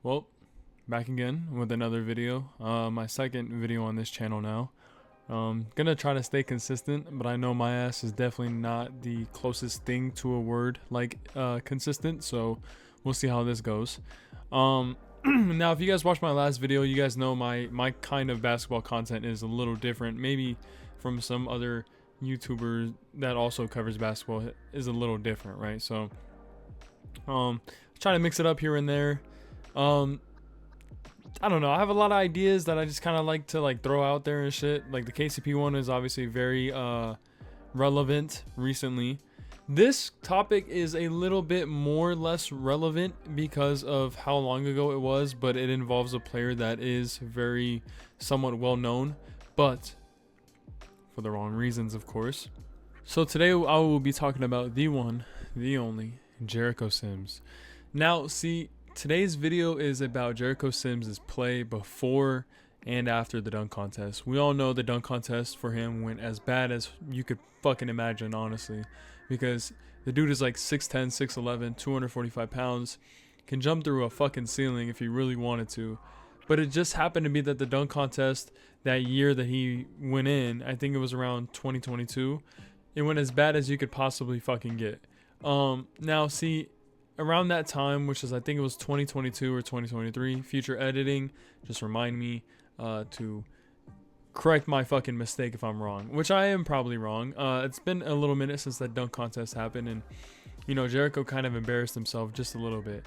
Well, back again with another video. My second video on this channel now. Gonna try to stay consistent, but I know my ass is definitely not the closest thing to a word like consistent, so we'll see how this goes. Now if you guys watched my last video, you guys know my kind of basketball content is a little different, maybe from some other YouTubers that also covers basketball is a little different, right? So try to mix it up here and there. I don't know, I have a lot of ideas that I just kind of like to throw out there and shit. Like the KCP one is obviously very relevant recently. This topic is a little bit more less relevant because of how long ago it was, but it involves a player that is very somewhat well known, but for the wrong reasons, of course. So today I will be talking about the one, the only, Jericho Sims. Now, see, today's video is about Jericho Sims' play before and after the dunk contest. We all know the dunk contest for him went as bad as you could fucking imagine, honestly, because the dude is like 6'10", 6'11", 245 pounds, can jump through a fucking ceiling if he really wanted to. But it just happened to be that the dunk contest that year that he went in, I think it was around 2022, it went as bad as you could possibly fucking get. Now, see, around that time, which is I think it was 2022 or 2023, future editing, just remind me to correct my fucking mistake if I'm wrong, which I am probably wrong. It's been a little minute since that dunk contest happened, and you know, Jericho kind of embarrassed himself just a little bit.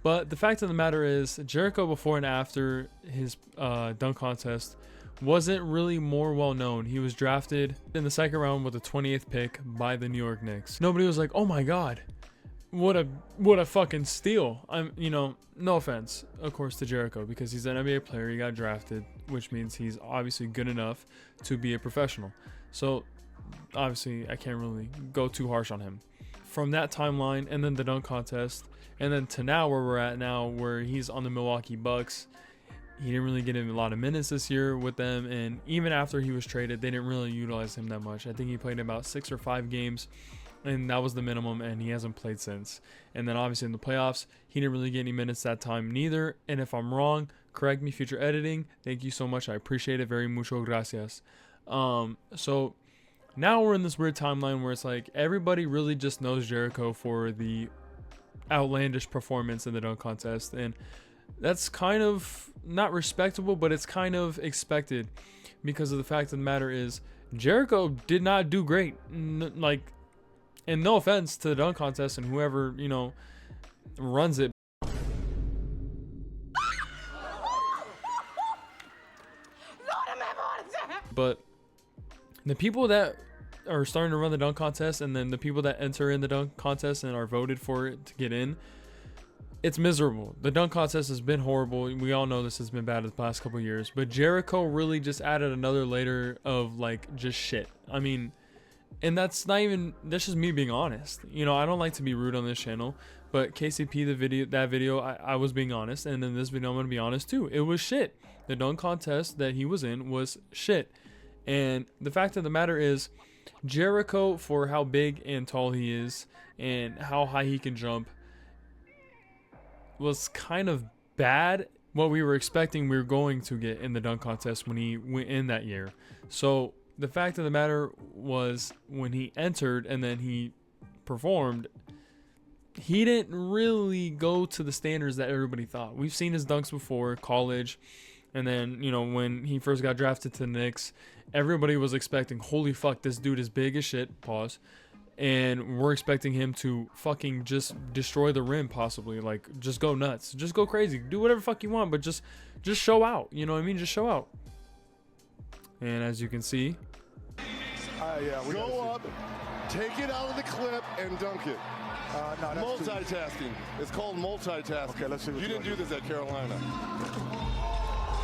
But the fact of the matter is, Jericho before and after his dunk contest wasn't really more well known. He was drafted in the second round with the 28th pick by the New York Knicks. Nobody was like, oh my god, what a fucking steal. You know, no offense, of course, to Jericho, because he's an NBA player. He got drafted, which means he's obviously good enough to be a professional. So obviously I can't really go too harsh on him. From that timeline and then the dunk contest and then to now where we're at now, where he's on the Milwaukee Bucks, he didn't really get a lot of minutes this year with them, and even after he was traded, they didn't really utilize him that much. I think he played about 6 or 5 games, and that was the minimum, and he hasn't played since. And then obviously in the playoffs, he didn't really get any minutes that time neither. And if I'm wrong, correct me, future editing. Thank you so much, I appreciate it. Very mucho gracias. So now we're in this weird timeline where it's like everybody really just knows Jericho for the outlandish performance in the dunk contest, and that's kind of not respectable, but it's kind of expected because of the fact of the matter is Jericho did not do great. And no offense to the dunk contest and whoever, you know, runs it. But the people that are starting to run the dunk contest and then the people that enter in the dunk contest and are voted for it to get in, it's miserable. The dunk contest has been horrible. We all know this has been bad the past couple years, but Jericho really just added another layer of like just shit. I mean, and that's just me being honest. You know, I don't like to be rude on this channel, but KCP, that video, I was being honest, and in this video I'm gonna be honest too. It was shit. The dunk contest that he was in was shit. And the fact of the matter is, Jericho, for how big and tall he is and how high he can jump, was kind of bad. What we were expecting we were going to get in the dunk contest when he went in that year. So the fact of the matter was, when he entered and then he performed, he didn't really go to the standards that everybody thought. We've seen his dunks before, college, and then, you know, when he first got drafted to the Knicks, everybody was expecting, holy fuck, this dude is big as shit, pause, and we're expecting him to fucking just destroy the rim, possibly, like, just go nuts, just go crazy, do whatever fuck you want, but just show out, you know what I mean, just show out. And as you can see, yeah, we go up, take it out of the clip, and dunk it. No, multitasking. It's called multitasking. Okay, let's see. You didn't do this at Carolina.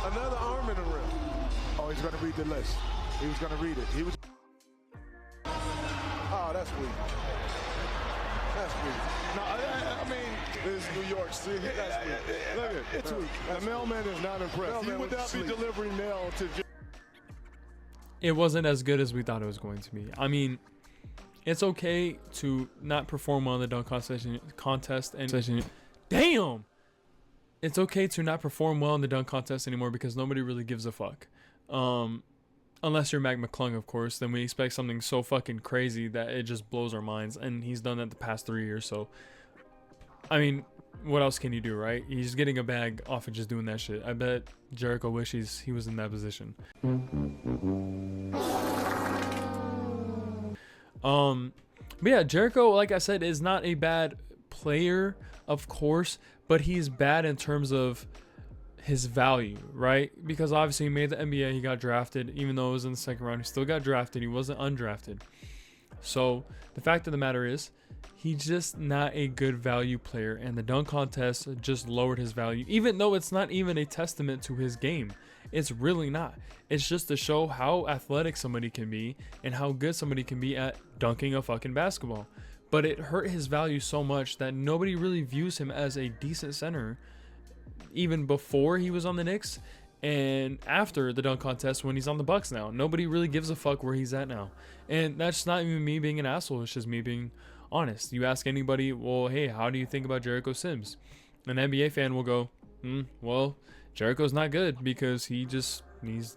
Another arm in the rim. Oh, he's going to read the list. He was going to read it. He was. Oh, that's weak. That's weak. No, I mean, this is New York City. That's weak. Look at it. It's weak. The mailman is not impressed. He would not be delivering mail to. it wasn't as good as we thought it was going to be. I mean, it's okay to not perform well in the dunk contest and damn, it's okay to not perform well in the dunk contest anymore because nobody really gives a fuck. Unless you're Mac McClung, of course, then we expect something so fucking crazy that it just blows our minds. And he's done that the past 3 years. So, I mean, what else can you do, right? He's getting a bag off of just doing that shit. I bet Jericho wishes he was in that position. But yeah, Jericho, like I said, is not a bad player, of course, but he's bad in terms of his value, right? Because obviously he made the NBA, he got drafted, even though it was in the second round, he still got drafted, he wasn't undrafted. So the fact of the matter is, he's just not a good value player, and the dunk contest just lowered his value, even though it's not even a testament to his game. It's really not. It's just to show how athletic somebody can be and how good somebody can be at dunking a fucking basketball. But it hurt his value so much that nobody really views him as a decent center, even before he was on the Knicks and after the dunk contest when he's on the Bucks now. Nobody really gives a fuck where he's at now. And that's not even me being an asshole. It's just me being honest. You ask anybody, well, hey, how do you think about Jericho Sims? An NBA fan will go, well, Jericho's not good because he's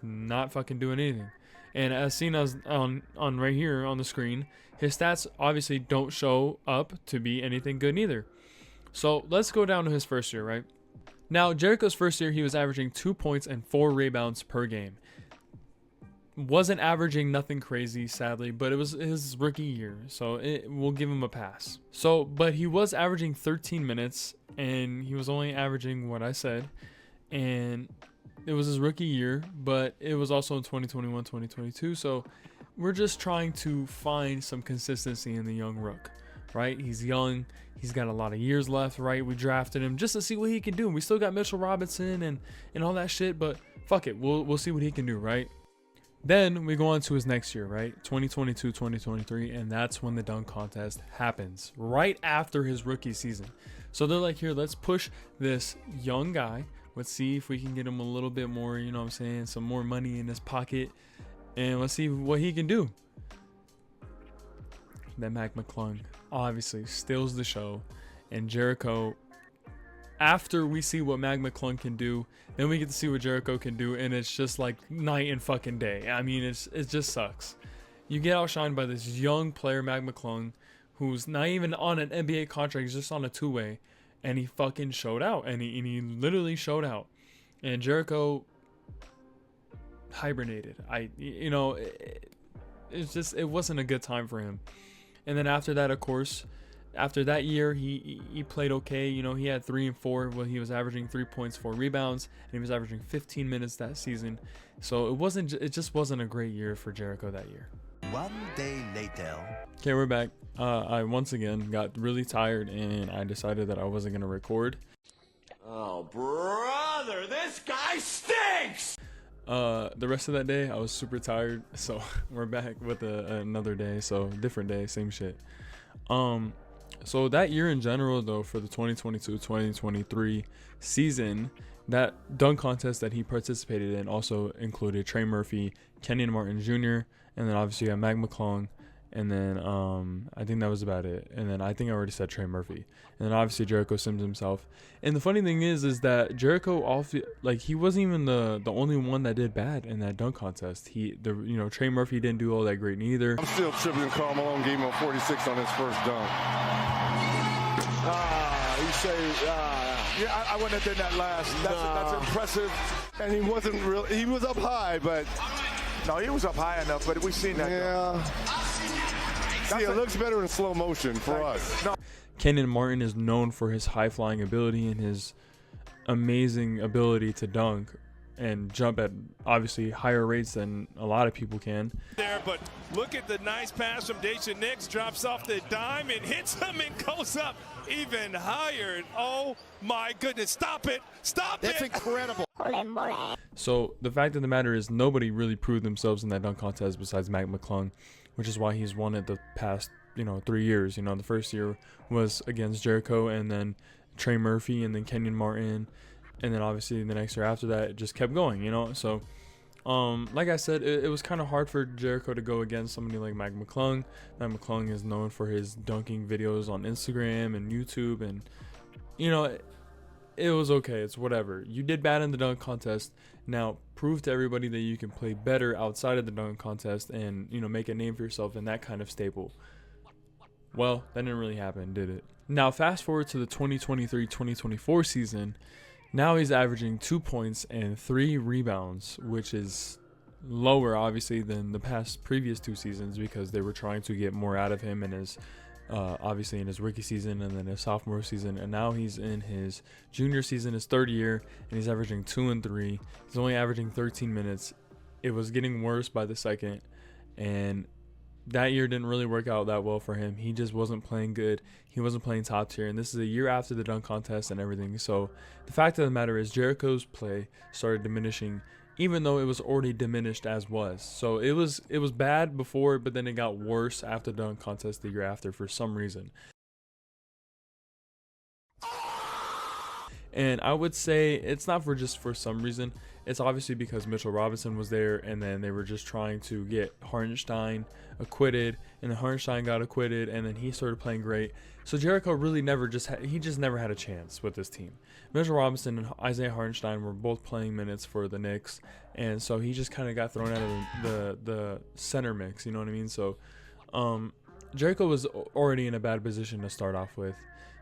not fucking doing anything. And as seen as on right here on the screen, his stats obviously don't show up to be anything good neither. So let's go down to his first year, right? Now, Jericho's first year, he was averaging 2 points and 4 rebounds per game. Wasn't averaging nothing crazy, sadly, but it was his rookie year, so we'll give him a pass. But he was averaging 13 minutes, and he was only averaging what I said, and it was his rookie year, but it was also in 2021, 2022, so we're just trying to find some consistency in the young rook, right? He's young. He's got a lot of years left, right? We drafted him just to see what he can do. We still got Mitchell Robinson and all that shit, but fuck it. We'll see what he can do, right? Then we go on to his next year, right? 2022, 2023, and that's when the dunk contest happens, right after his rookie season. So they're like, here, let's push this young guy. Let's see if we can get him a little bit more, you know what I'm saying, some more money in his pocket, and let's see what he can do. Then Mac McClung obviously steals the show, and Jericho, after we see what Mac McClung can do, then we get to see what Jericho can do, and it's just like night and fucking day. I mean, it just sucks. You get outshined by this young player, Mac McClung, who's not even on an NBA contract, he's just on a two-way, and he fucking showed out, and he literally showed out. And Jericho hibernated. It wasn't a good time for him. And then after that, of course, after that year, he played okay. You know, he had 3 and 4. Well, he was averaging 3 points, 4 rebounds, and he was averaging 15 minutes that season. So it just wasn't a great year for Jericho that year. 1 day later. Okay, we're back. I once again got really tired, and I decided that I wasn't gonna record. Oh, brother, this guy stinks! The rest of that day, I was super tired, so we're back with another day, so different day, same shit. So that year in general, though, for the 2022-2023 season, that dunk contest that he participated in also included Trey Murphy, Kenyon Martin Jr., and then obviously you got Mac McClung, and then I think that was about it. And then I think I already said Trey Murphy, and then obviously Jericho Sims himself. And the funny thing is that Jericho he wasn't even the only one that did bad in that dunk contest. Trey Murphy didn't do all that great neither. I'm still tripping. Karl Malone gave him a 46 on his first dunk. I wouldn't have done that last. That's impressive. And he wasn't real. He was up high, but No, he was up high enough, but we've seen that. yeah. See, it looks better in slow motion for us. No. Kenyon Martin is known for his high flying ability and his amazing ability to dunk and jump at obviously higher rates than a lot of people can. There, but look at the nice pass from Daisha Nix, drops off the dime and hits him and goes up even higher. And oh my goodness, stop it, That's incredible. So the fact of the matter is nobody really proved themselves in that dunk contest besides Mac McClung, which is why he's won it the past 3 years. The first year was against Jericho, and then Trey Murphy, and then Kenyon Martin, and then obviously the next year after that it just kept going. So like I said, it was kind of hard for Jericho to go against somebody like Mac McClung. Mac McClung is known for his dunking videos on Instagram and YouTube, and it was okay. It's whatever. You did bad in the dunk contest. Now prove to everybody that you can play better outside of the dunk contest and, you know, make a name for yourself in that kind of staple. Well, that didn't really happen, did it? Now fast forward to the 2023-2024 season. Now he's averaging 2 points and 3 rebounds, which is lower obviously than the previous 2 seasons because they were trying to get more out of him in his obviously in his rookie season and then his sophomore season, and now he's in his junior season, his 3rd year, and he's averaging 2 and 3. He's only averaging 13 minutes. It was getting worse by the second, and that year didn't really work out that well for him. He just wasn't playing good. He wasn't playing top tier, and this is a year after the dunk contest and everything. So the fact of the matter is Jericho's play started diminishing, even though it was already diminished as was. So it was bad before, but then it got worse after the dunk contest the year after for some reason. And I would say it's not for some reason. It's obviously because Mitchell Robinson was there, and then they were just trying to get Hartenstein acquitted, and then Hartenstein got acquitted, and then he started playing great. So Jericho really never never had a chance with this team. Mitchell Robinson and Isaiah Hartenstein were both playing minutes for the Knicks, and so he just kind of got thrown out of the center mix, you know what I mean? So Jericho was already in a bad position to start off with.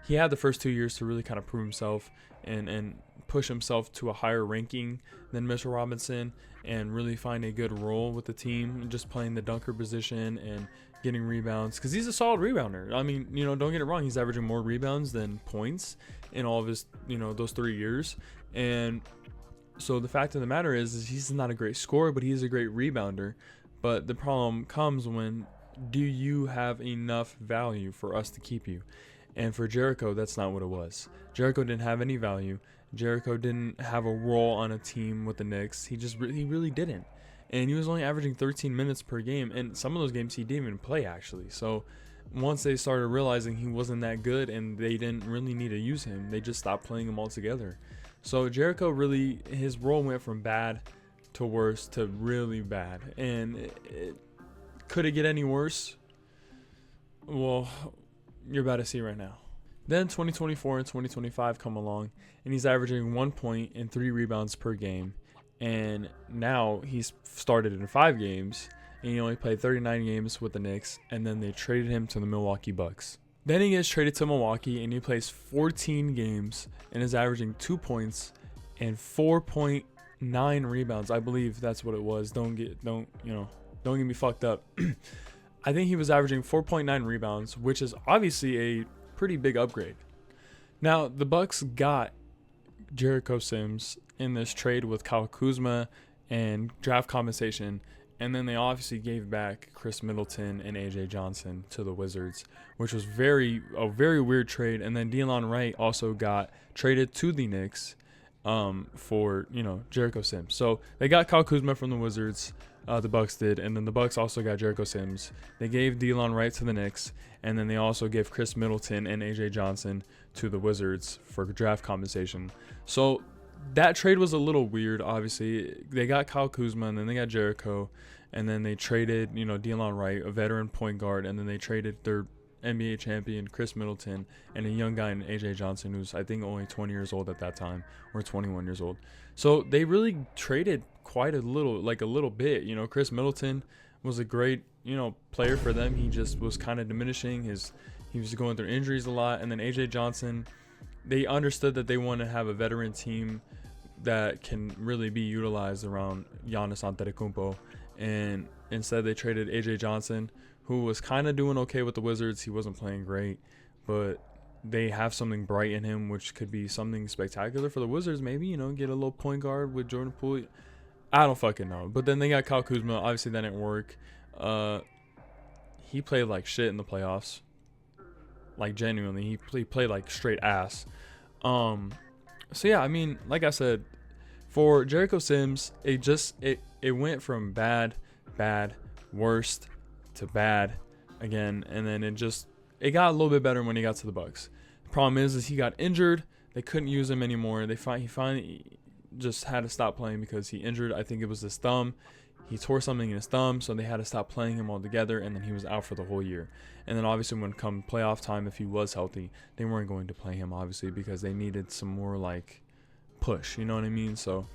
He had the first 2 years to really kind of prove himself and push himself to a higher ranking than Mitchell Robinson and really find a good role with the team, just playing the dunker position and getting rebounds, because he's a solid rebounder. I mean, you know, don't get it wrong, he's averaging more rebounds than points in all of his, you know, those 3 years. And so the fact of the matter is he's not a great scorer, but he's a great rebounder. But the problem comes when, do you have enough value for us to keep you? And for Jericho, that's not what it was. Jericho didn't have any value. Jericho didn't have a role on a team with the Knicks. He really didn't. And he was only averaging 13 minutes per game. And some of those games he didn't even play, actually. So once they started realizing he wasn't that good and they didn't really need to use him, they just stopped playing him altogether. So Jericho really, his role went from bad to worse to really bad. And could it get any worse? Well, you're about to see right now. Then 2024 and 2025 come along, and he's averaging 1 point and 3 rebounds per game. And now he's started in 5 games, and he only played 39 games with the Knicks, and then they traded him to the Milwaukee Bucks. Then he gets traded to Milwaukee, and he plays 14 games and is averaging 2 points and 4.9 rebounds. I believe that's what it was. Don't get me fucked up. I think he was averaging 4.9 rebounds, which is obviously a pretty big upgrade. Now, the Bucks got Jericho Sims in this trade with Kyle Kuzma and draft compensation, and then they obviously gave back Chris Middleton and AJ Johnson to the Wizards, which was a very weird trade. And then Delon Wright also got traded to the Knicks for, you know, Jericho Sims. So they got Kyle Kuzma from the Wizards. The Bucks did, and then the Bucks also got Jericho Sims. They gave Delon Wright to the Knicks, and then they also gave Chris Middleton and AJ Johnson to the Wizards for draft compensation. So that trade was a little weird. Obviously, they got Kyle Kuzma, and then they got Jericho, and then they traded, you know, Delon Wright, a veteran point guard, and then they traded their NBA champion Chris Middleton and a young guy in AJ Johnson, who's I think only 20 years old at that time, or 21 years old. So they really traded quite a little bit. You know, Chris Middleton was a great, you know, player for them. He just was kind of diminishing. He was going through injuries a lot. And then AJ Johnson, they understood that they want to have a veteran team that can really be utilized around Giannis Antetokounmpo. And instead they traded AJ Johnson, who was kind of doing okay with the Wizards. He wasn't playing great, but they have something bright in him, which could be something spectacular for the Wizards. Maybe, you know, get a little point guard with Jordan Poole. I don't fucking know. But then they got Kyle Kuzma. Obviously, that didn't work. He played like shit in the playoffs. Like, genuinely, he played like straight ass. So yeah, I mean, like I said, for Jericho Sims, it went from bad, worst to bad again, and then it got a little bit better when he got to the Bucks. The problem is he got injured. They couldn't use him anymore. He finally just had to stop playing because he injured. I think it was his thumb. he tore something in his thumb, so they had to stop playing him altogether, and then he was out for the whole year. And then obviously when come playoff time, if he was healthy, they weren't going to play him, obviously, because they needed some more like push, you know what I mean? So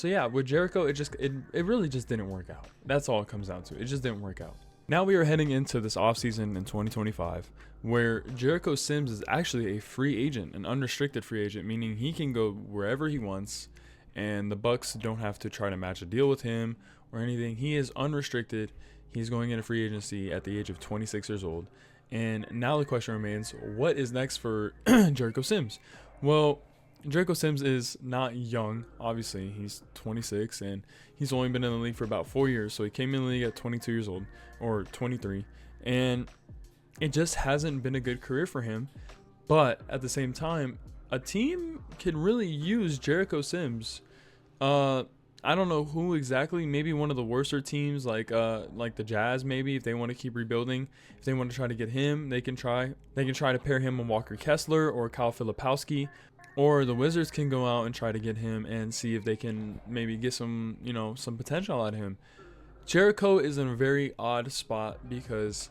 yeah, with Jericho, it really just didn't work out. That's all it comes down to. It just didn't work out. Now we are heading into this offseason in 2025, where Jericho Sims is actually a free agent, an unrestricted free agent, meaning he can go wherever he wants, and the Bucks don't have to try to match a deal with him or anything. He is unrestricted. He's going into free agency at the age of 26 years old. And now the question remains, what is next for Jericho Sims? Well, Jericho Sims is not young, obviously. He's 26, and he's only been in the league for about 4 years. So he came in the league at 22 years old, or 23. And it just hasn't been a good career for him. But at the same time, a team can really use Jericho Sims. I don't know who exactly. Maybe one of the worser teams, like the Jazz, maybe, if they want to keep rebuilding. If they want to try to get him, they can try. They can try to pair him with Walker Kessler or Kyle Filipowski. Or the Wizards can go out and try to get him and see if they can maybe get some potential out of him. Jericho is in a very odd spot because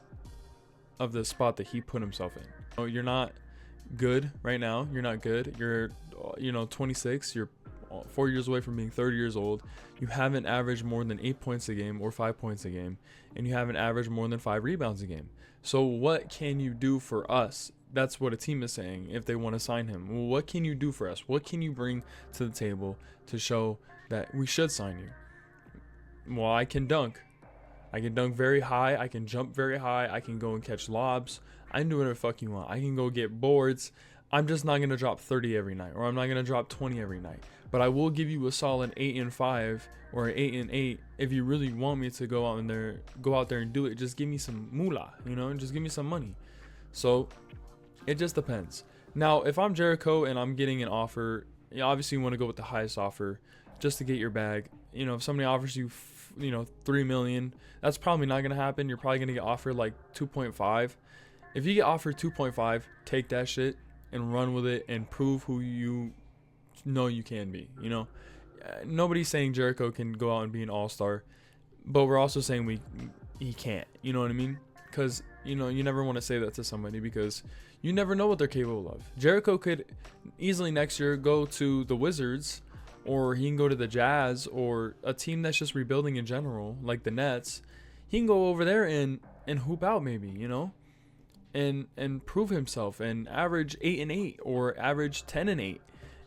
of the spot that he put himself in. Oh, you're not good right now. You're not good. You're 26. You're 4 years away from being 30 years old. You haven't averaged more than 8 points a game or 5 points a game, and you haven't averaged more than 5 rebounds a game. So what can you do for us? That's what a team is saying if they want to sign him. Well, what can you do for us? What can you bring to the table to show that we should sign you? Well, I can dunk. I can dunk very high. I can jump very high. I can go and catch lobs. I can do whatever the fuck you want. I can go get boards. I'm just not going to drop 30 every night, or I'm not going to drop 20 every night. But I will give you a solid 8 and 5 or 8 and 8 if you really want me to go out there and do it. Just give me some moolah, just give me some money. So it just depends. Now, if I'm Jericho and I'm getting an offer, obviously you want to go with the highest offer just to get your bag. If somebody offers you, $3 million, that's probably not going to happen. You're probably going to get offered like 2.5. If you get offered 2.5, take that shit and run with it and prove who you know you can be. Nobody's saying Jericho can go out and be an all-star, but we're also saying he can't. You know what I mean? Because you never want to say that to somebody because you never know what they're capable of. Jericho could easily next year go to the Wizards, or he can go to the Jazz, or a team that's just rebuilding in general, like the Nets. He can go over there and hoop out maybe, and prove himself and average 8 and 8 or average 10 and 8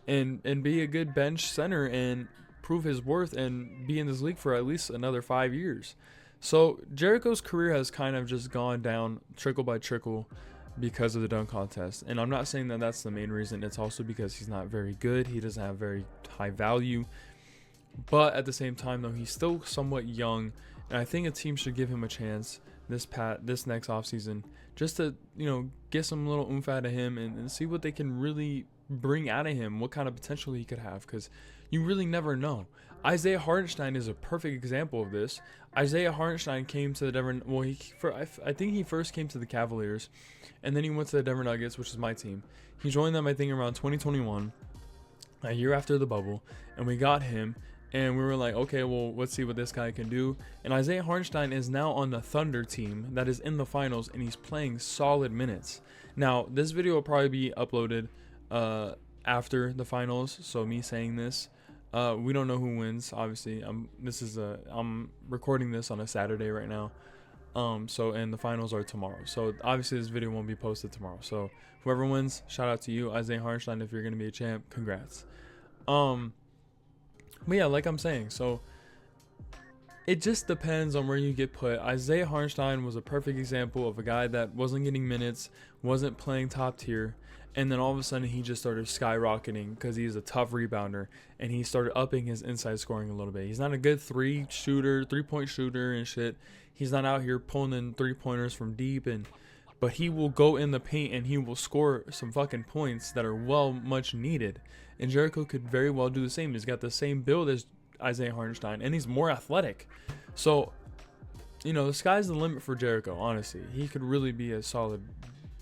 and be a good bench center and prove his worth and be in this league for at least another 5 years. So Jericho's career has kind of just gone down trickle by trickle because of the dunk contest. And I'm not saying that that's the main reason. It's also because he's not very good. He doesn't have very high value. But at the same time, though, he's still somewhat young. And I think a team should give him a chance this next offseason just to, get some little oomph out of him and see what they can really bring out of him, what kind of potential he could have, because you really never know. Isaiah Hartenstein is a perfect example of this. Isaiah Hartenstein came to the Denver. Well, I think he first came to the Cavaliers, and then he went to the Denver Nuggets, which is my team. He joined them, I think, around 2021, a year after the bubble, and we got him. And we were like, okay, well, let's see what this guy can do. And Isaiah Hartenstein is now on the Thunder team that is in the finals, and he's playing solid minutes. Now, this video will probably be uploaded after the finals. So me saying this, we don't know who wins. Obviously, I'm recording this on a Saturday right now. And the finals are tomorrow. So obviously this video won't be posted tomorrow. So whoever wins, shout out to you, Isaiah Hartenstein. If you're gonna be a champ, congrats. But yeah, like I'm saying, so it just depends on where you get put. Isaiah Hartenstein was a perfect example of a guy that wasn't getting minutes, wasn't playing top tier, and then all of a sudden he just started skyrocketing because he's a tough rebounder, and he started upping his inside scoring a little bit. He's not a good three-point shooter and shit. He's not out here pulling in three-pointers from deep, but he will go in the paint and he will score some fucking points that are much needed. And Jericho could very well do the same. He's got the same build as Isaiah Hartenstein, and he's more athletic. So, the sky's the limit for Jericho, honestly. He could really be a solid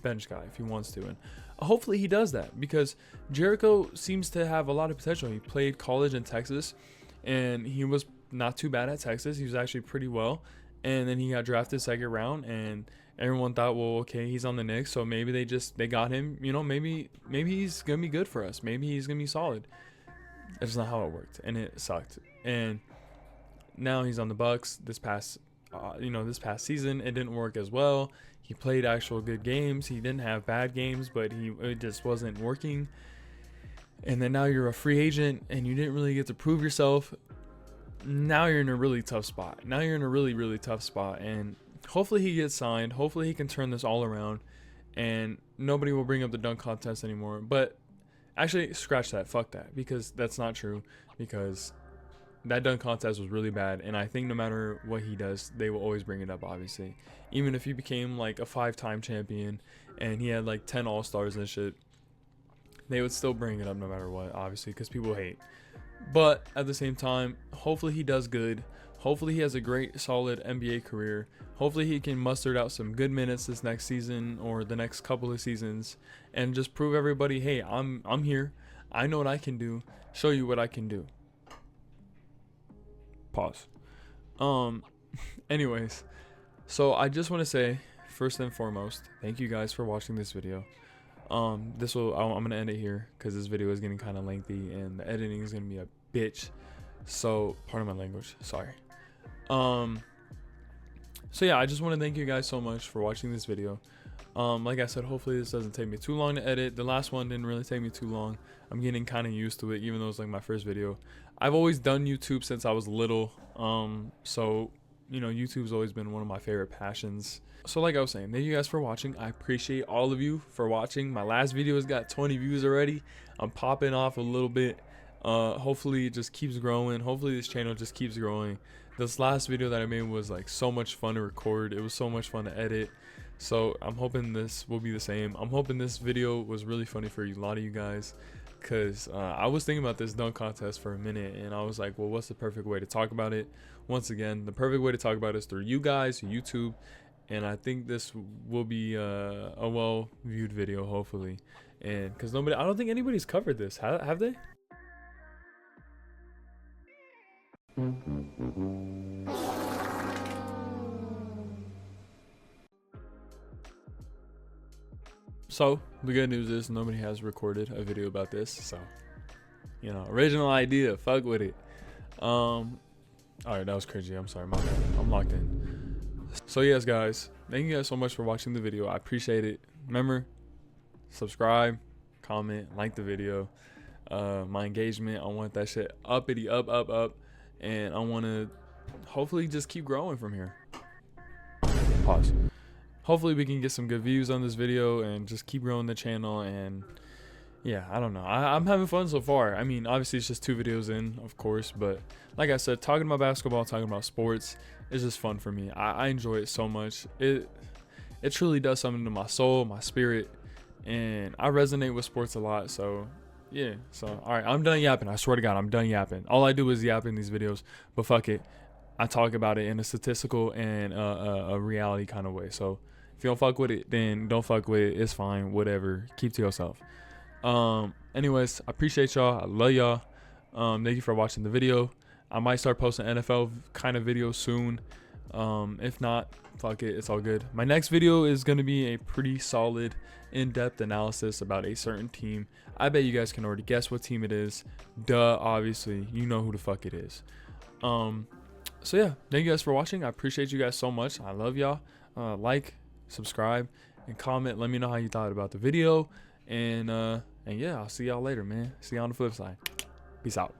bench guy if he wants to. And hopefully he does that, because Jericho seems to have a lot of potential. He played college in Texas, and he was not too bad at Texas. He was actually pretty well. And then he got drafted second round, and everyone thought, well, okay, he's on the Knicks, so maybe they got him. You know, maybe he's gonna be good for us. Maybe he's gonna be solid. That's not how it worked, and it sucked. And now he's on the Bucks. This past season, it didn't work as well. He played actual good games. He didn't have bad games, but it just wasn't working. And then now you're a free agent, and you didn't really get to prove yourself. Now you're in a really tough spot. Now you're in a really, really tough spot. And hopefully he gets signed. Hopefully he can turn this all around. And nobody will bring up the dunk contest anymore. But actually, scratch that. Fuck that. Because that's not true. Because that dunk contest was really bad. And I think no matter what he does, they will always bring it up, obviously. Even if he became like a 5-time champion and he had like 10 All-Stars and shit, they would still bring it up no matter what, obviously, because people hate. But at the same time, hopefully he does good. Hopefully he has a great, solid NBA career. Hopefully he can muster out some good minutes this next season or the next couple of seasons and just prove everybody, hey, I'm here. I know what I can do. Show you what I can do. Pause. Anyways, so I just want to say, first and foremost, thank you guys for watching this video. I'm gonna end it here because this video is getting kind of lengthy and the editing is gonna be a bitch. So pardon my language, sorry. So yeah, I just want to thank you guys so much for watching this video. Like I said, hopefully this doesn't take me too long to edit. The last one didn't really take me too long. I'm getting kind of used to it, even though it's like my first video. I've always done YouTube since I was little. So you know, YouTube's always been one of my favorite passions. So like I was saying, thank you guys for watching. I appreciate all of you for watching. My last video has got 20 views already. I'm popping off a little bit. Hopefully it just keeps growing. Hopefully this channel just keeps growing. This last video that I made was like so much fun to record. It was so much fun to edit. So I'm hoping this will be the same. I'm hoping this video was really funny for a lot of you guys, because I was thinking about this dunk contest for a minute, and I was like, well, what's the perfect way to talk about it? Once again, the perfect way to talk about it is through you guys, YouTube. And I think this will be a well-viewed video, hopefully. And because I don't think anybody's covered this, have they? So the good news is nobody has recorded a video about this. So, you know, original idea, fuck with it. All right, that was crazy. I'm sorry, my bad. I'm locked in. So yes, guys, thank you guys so much for watching the video. I appreciate it. Remember, subscribe, comment, like the video. My engagement, I want that shit uppity up, and I want to hopefully just keep growing from here. Pause. Hopefully we can get some good views on this video and just keep growing the channel. And yeah, I don't know, I'm having fun so far. I mean, obviously it's just 2 videos in, of course, but like I said, talking about basketball, talking about sports is just fun for me. I enjoy it so much. It truly does something to my soul, my spirit, and I resonate with sports a lot. So yeah, so all right, I'm done yapping. I swear to God, I'm done yapping. All I do is yap in these videos, but fuck it, I talk about it in a statistical and a reality kind of way. So if you don't fuck with it, then don't fuck with it. It's fine, whatever. Keep to yourself. Anyways, I appreciate y'all. I love y'all. Thank you for watching the video. I might start posting NFL kind of videos soon. If not, fuck it, it's all good. My next video is going to be a pretty solid in-depth analysis about a certain team. I bet you guys can already guess what team it is. Duh, obviously, you know who the fuck it is. So yeah, thank you guys for watching. I appreciate you guys so much. I love y'all. Like, subscribe, and comment. Let me know how you thought about the video. And yeah, I'll see y'all later, man. See you on the flip side. Peace out.